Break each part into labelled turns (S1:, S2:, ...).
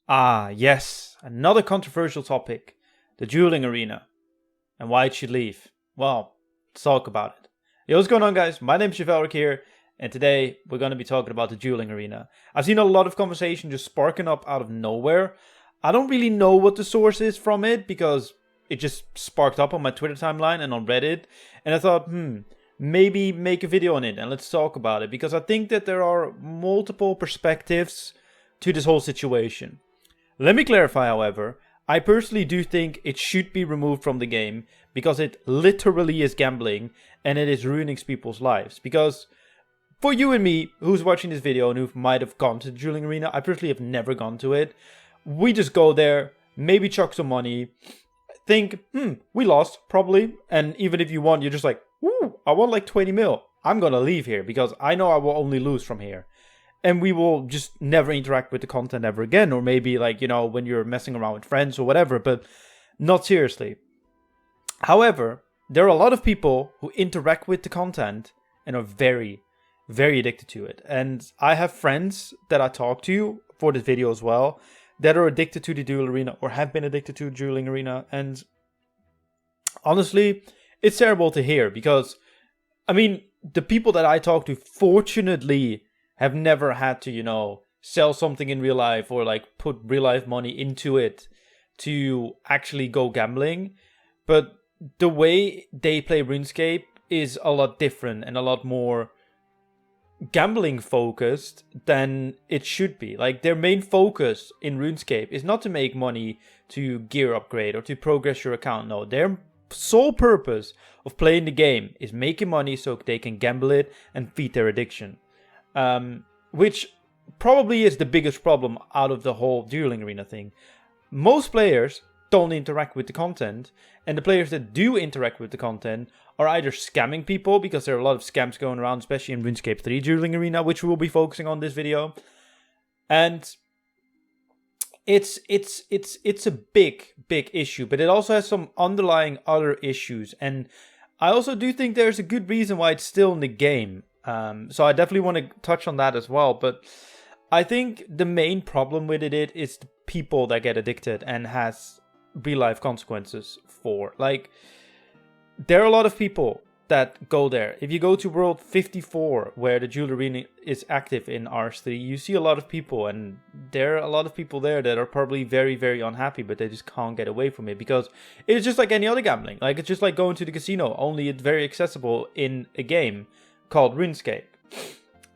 S1: Ah, yes, another controversial topic, the dueling arena, and why it should leave. Well, let's talk about it. Yo, what's going on, guys? My name's Javelric here, and today we're going to be talking about the dueling arena. I've seen a lot of conversation just sparking up out of nowhere. I don't really know what the source is from it, because it just sparked up on my Twitter timeline and on Reddit, and I thought, maybe make a video on it, and let's talk about it, because I think that there are multiple perspectives to this whole situation. Let me clarify, however, I personally do think it should be removed from the game because it literally is gambling and it is ruining people's lives. Because for you and me, who's watching this video and who might have gone to the dueling arena, I personally have never gone to it. We just go there, maybe chuck some money, think, we lost, probably. And even if you won, you're just like, ooh, I won like 20 mil. I'm gonna leave here because I know I will only lose from here. And we will just never interact with the content ever again. Or maybe like, when you're messing around with friends or whatever, but not seriously. However, there are a lot of people who interact with the content and are very, very addicted to it. And I have friends that I talk to for this video as well that are addicted to the duel arena or have been addicted to the dueling arena. And honestly, it's terrible to hear because, the people that I talk to, fortunately, have never had to, sell something in real life or like put real life money into it to actually go gambling. But the way they play RuneScape is a lot different and a lot more gambling focused than it should be. Like their main focus in RuneScape is not to make money to gear upgrade or to progress your account. No, their sole purpose of playing the game is making money so they can gamble it and feed their addiction. Which probably is the biggest problem out of the whole dueling arena thing. Most players don't interact with the content, and the players that do interact with the content are either scamming people, because there are a lot of scams going around, especially in RuneScape 3 dueling arena, which we will be focusing on this video. And it's a big issue, but it also has some underlying other issues, and I also do think there's a good reason why it's still in the game. So I definitely want to touch on that as well. But I think the main problem with it is the people that get addicted and has real life consequences for. Like, there are a lot of people that go there. If you go to World 54, where the Duel Arena is active in RS3, you see a lot of people. And there are a lot of people there that are probably very, very unhappy, but they just can't get away from it. Because it's just like any other gambling. Like, it's just like going to the casino, only it's very accessible in a game called RuneScape.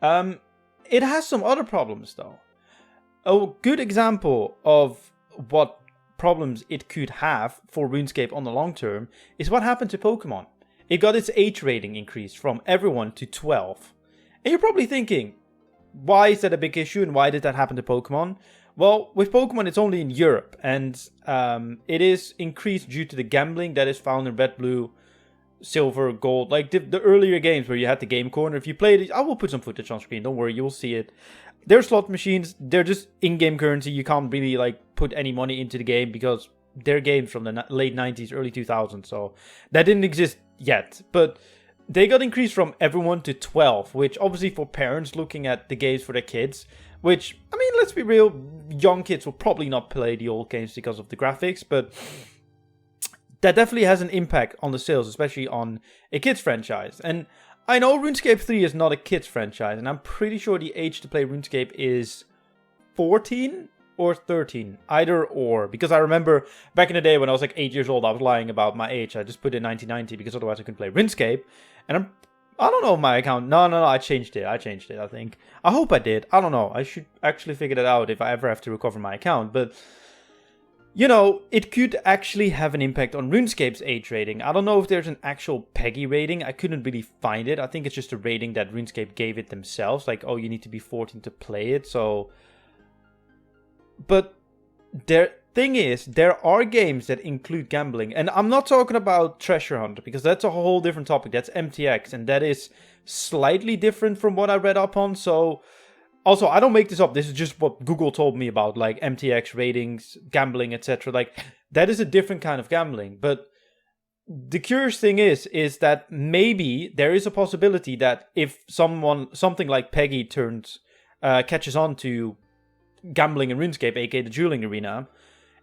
S1: It has some other problems though. A good example of what problems it could have for RuneScape on the long term is what happened to Pokemon. It got its age rating increased from everyone to 12. And you're probably thinking, why is that a big issue and why did that happen to Pokemon? Well, with Pokemon it's only in Europe, and it is increased due to the gambling that is found in Red, Blue, Silver, Gold, like the earlier games where you had the game corner. If you played it, I will put some footage on screen, don't worry, you will see it. They're slot machines, they're just in-game currency. You can't really like put any money into the game because they're games from the late 90s, early 2000s, so that didn't exist yet. But they got increased from everyone to 12, which obviously for parents looking at the games for their kids, which, let's be real, young kids will probably not play the old games because of the graphics, but that definitely has an impact on the sales, especially on a kids franchise. And I know RuneScape 3 is not a kids franchise, and I'm pretty sure the age to play RuneScape is 14 or 13, either or. Because I remember back in the day when I was like 8 years old, I was lying about my age. I just put in 1990 because otherwise I couldn't play RuneScape. And I don't know my account. No, I changed it, I think. I hope I did. I don't know. I should actually figure that out if I ever have to recover my account. But it could actually have an impact on RuneScape's age rating. I don't know if there's an actual PEGI rating. I couldn't really find it. I think it's just a rating that RuneScape gave it themselves. Like, oh, you need to be 14 to play it. So, but the thing is, there are games that include gambling. And I'm not talking about Treasure Hunt, because that's a whole different topic. That's MTX. And that is slightly different from what I read up on. So, also, I don't make this up. This is just what Google told me about, like MTX ratings, gambling, etc. Like, that is a different kind of gambling. But the curious thing is that maybe there is a possibility that if something like PEGI catches on to gambling in RuneScape, aka the dueling arena,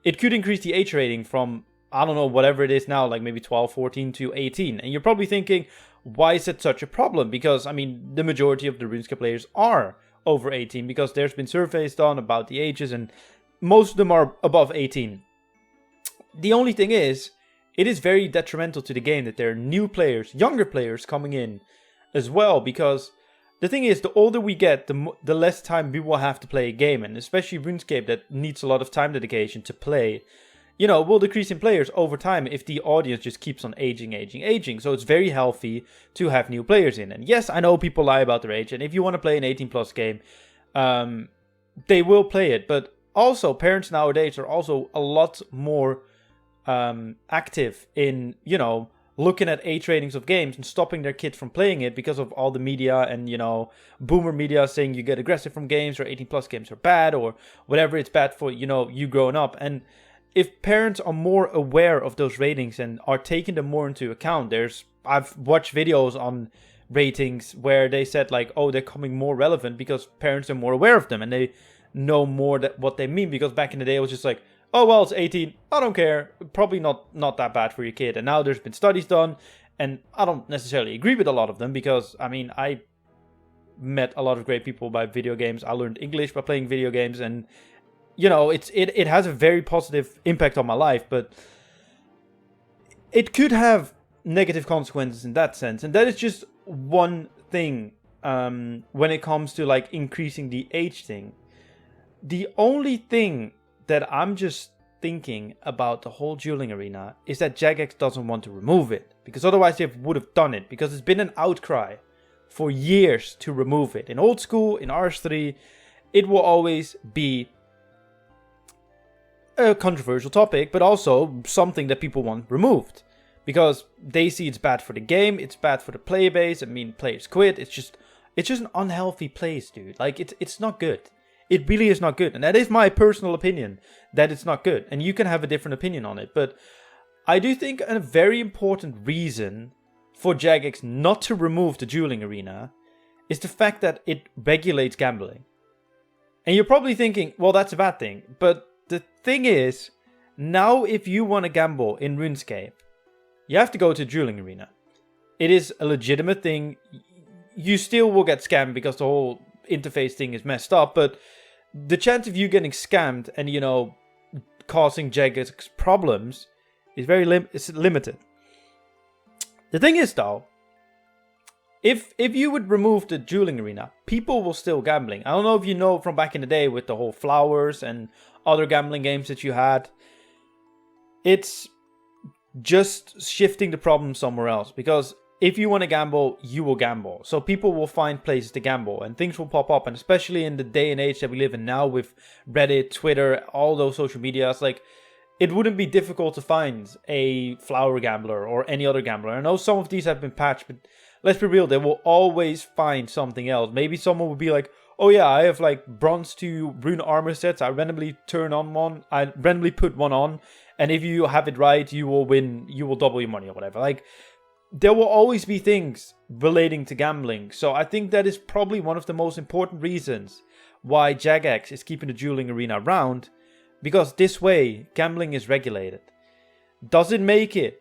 S1: it could increase the age rating from, I don't know, whatever it is now, like maybe 12, 14 to 18. And you're probably thinking, why is it such a problem? Because, I mean, the majority of the RuneScape players are over 18 because there's been surveys done about the ages and most of them are above 18. The only thing is, it is very detrimental to the game that there are new players, younger players coming in as well, because the thing is, the older we get, the less time we will have to play a game, and especially RuneScape that needs a lot of time dedication to play, will decrease in players over time if the audience just keeps on aging. So it's very healthy to have new players in. And yes, I know people lie about their age, and if you want to play an 18 plus game, they will play it. But also, parents nowadays are also a lot more active in, looking at age ratings of games and stopping their kids from playing it because of all the media and, boomer media saying you get aggressive from games or 18 plus games are bad or whatever, it's bad for, you growing up. And if parents are more aware of those ratings and are taking them more into account, I've watched videos on ratings where they said like, oh, they're becoming more relevant because parents are more aware of them and they know more what they mean, because back in the day it was just like, oh, well, it's 18, I don't care, probably not that bad for your kid. And now there's been studies done, and I don't necessarily agree with a lot of them, because, I mean, I met a lot of great people by video games. I learned English by playing video games, and, it has a very positive impact on my life, but it could have negative consequences in that sense. And that is just one thing when it comes to, like, increasing the age thing. The only thing that I'm just thinking about the whole dueling arena is that Jagex doesn't want to remove it, because otherwise they would have done it, because it's been an outcry for years to remove it. In old school, in RS3, it will always be a controversial topic, but also something that people want removed, because they see it's bad for the game, it's bad for the player base. I mean, players quit. It's just an unhealthy place, dude. Like, it's not good. It really is not good. And that is my personal opinion, that it's not good. And you can have a different opinion on it. But I do think a very important reason for Jagex not to remove the dueling arena is the fact that it regulates gambling. And you're probably thinking, well, that's a bad thing. But the thing is, now if you want to gamble in RuneScape, you have to go to the dueling arena. It is a legitimate thing. You still will get scammed because the whole interface thing is messed up, but the chance of you getting scammed and, causing Jagex problems is very limited. The thing is, though, if you would remove the dueling arena, people will still gambling. I don't know if you know from back in the day with the whole flowers and other gambling games that you had. It's just shifting the problem somewhere else, because if you want to gamble, you will gamble. So people will find places to gamble and things will pop up. And especially in the day and age that we live in now with Reddit, Twitter, all those social medias, like, it wouldn't be difficult to find a flower gambler or any other gambler. I know some of these have been patched, but let's be real, they will always find something else. Maybe someone would be like, oh yeah, I have like bronze 2 rune armor sets. I randomly turn on one. I randomly put one on. And if you have it right, you will win. You will double your money or whatever. Like, there will always be things relating to gambling. So I think that is probably one of the most important reasons why Jagex is keeping the dueling arena around, because this way gambling is regulated. Does it make it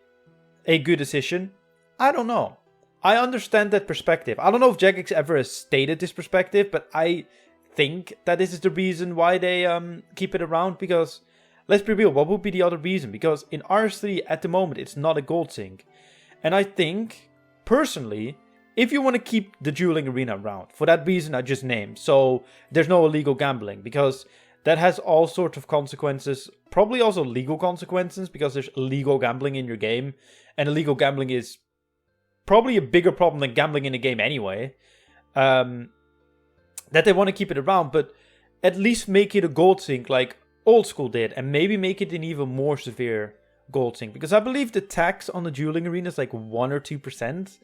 S1: a good decision? I don't know. I understand that perspective. I don't know if Jagex ever has stated this perspective, but I think that this is the reason why they keep it around, because let's be real, what would be the other reason? Because in RS3 at the moment it's not a gold sink. And I think, personally, if you want to keep the dueling arena around, for that reason I just named, so there's no illegal gambling, because that has all sorts of consequences, probably also legal consequences, because there's illegal gambling in your game, and illegal gambling is probably a bigger problem than gambling in a game anyway, that they want to keep it around, but at least make it a gold sink like Oldschool did, and maybe make it an even more severe gold sink, because I believe the tax on the dueling arena is like 1 or 2%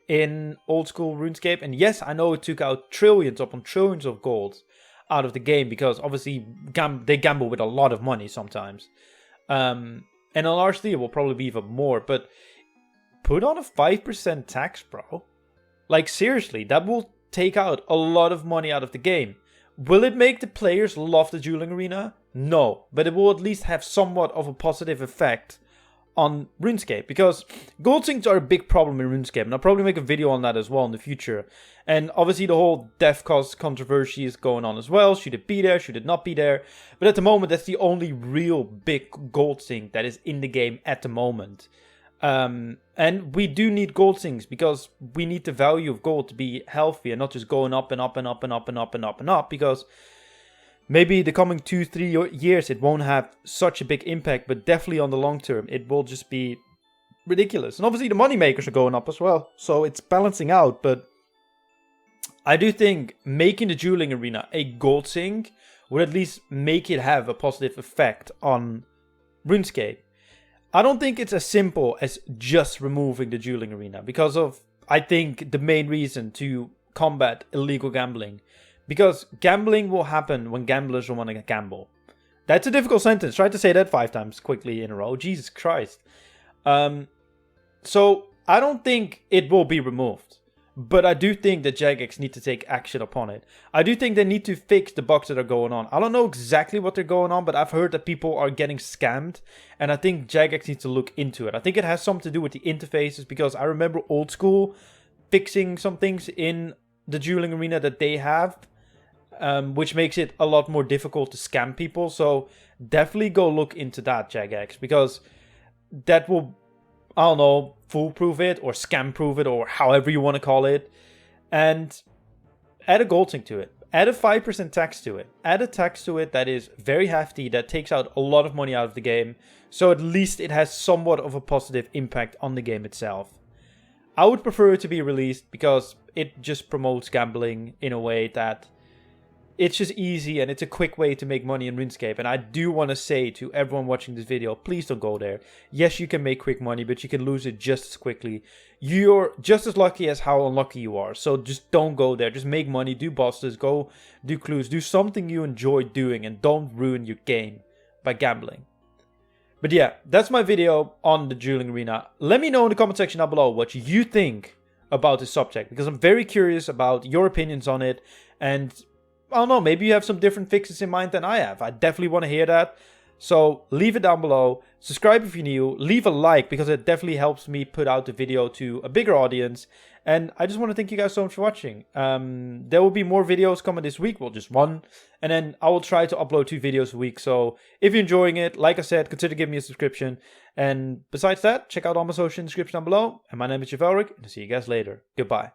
S1: in Oldschool Runescape. And yes, I know it took out trillions upon trillions of gold out of the game, because obviously they gamble with a lot of money sometimes. And on RS3 it will probably be even more, but put on a 5% tax, bro. Like, seriously, that will take out a lot of money out of the game. Will it make the players love the dueling arena? No, but it will at least have somewhat of a positive effect on RuneScape, because gold sinks are a big problem in RuneScape, and I'll probably make a video on that as well in the future. And obviously the whole death cost controversy is going on as well. Should it be there? Should it not be there? But at the moment, that's the only real big gold sink that is in the game at the moment. And we do need gold sinks because we need the value of gold to be healthy and not just going up and up and up and up and up and up and up, because maybe the coming 2-3 years it won't have such a big impact, but definitely on the long term it will just be ridiculous. And obviously the money makers are going up as well, so it's balancing out. But I do think making the dueling arena a gold sink would at least make it have a positive effect on RuneScape. I don't think it's as simple as just removing the dueling arena, because of, I think, the main reason to combat illegal gambling. Because gambling will happen when gamblers want to gamble. That's a difficult sentence. Try to say that 5 times quickly in a row. Jesus Christ. So I don't think it will be removed. But I do think that Jagex need to take action upon it. I do think they need to fix the bugs that are going on. I don't know exactly what they're going on, but I've heard that people are getting scammed. And I think Jagex needs to look into it. I think it has something to do with the interfaces, because I remember Oldschool fixing some things in the dueling arena that they have, which makes it a lot more difficult to scam people. So definitely go look into that, Jagex, because that will, I don't know, foolproof it or scam proof it, or however you want to call it. And add a gold sink to it. Add a 5% tax to it. Add a tax to it that is very hefty, that takes out a lot of money out of the game. So at least it has somewhat of a positive impact on the game itself. I would prefer it to be released because it just promotes gambling in a way that it's just easy and it's a quick way to make money in RuneScape. And I do want to say to everyone watching this video, please don't go there. Yes, you can make quick money, but you can lose it just as quickly. You're just as lucky as how unlucky you are. So just don't go there. Just make money, do bosses, go do clues, do something you enjoy doing, and don't ruin your game by gambling. But yeah, that's my video on the dueling arena. Let me know in the comment section down below what you think about this subject, because I'm very curious about your opinions on it. And I don't know, maybe you have some different fixes in mind than I have. I definitely want to hear that. So leave it down below. Subscribe if you're new. Leave a like, because it definitely helps me put out the video to a bigger audience. And I just want to thank you guys so much for watching. There will be more videos coming this week. Well, just one. And then I will try to upload 2 videos a week. So if you're enjoying it, like I said, consider giving me a subscription. And besides that, check out all my social in the description down below. And my name is Jagex, and I'll see you guys later. Goodbye.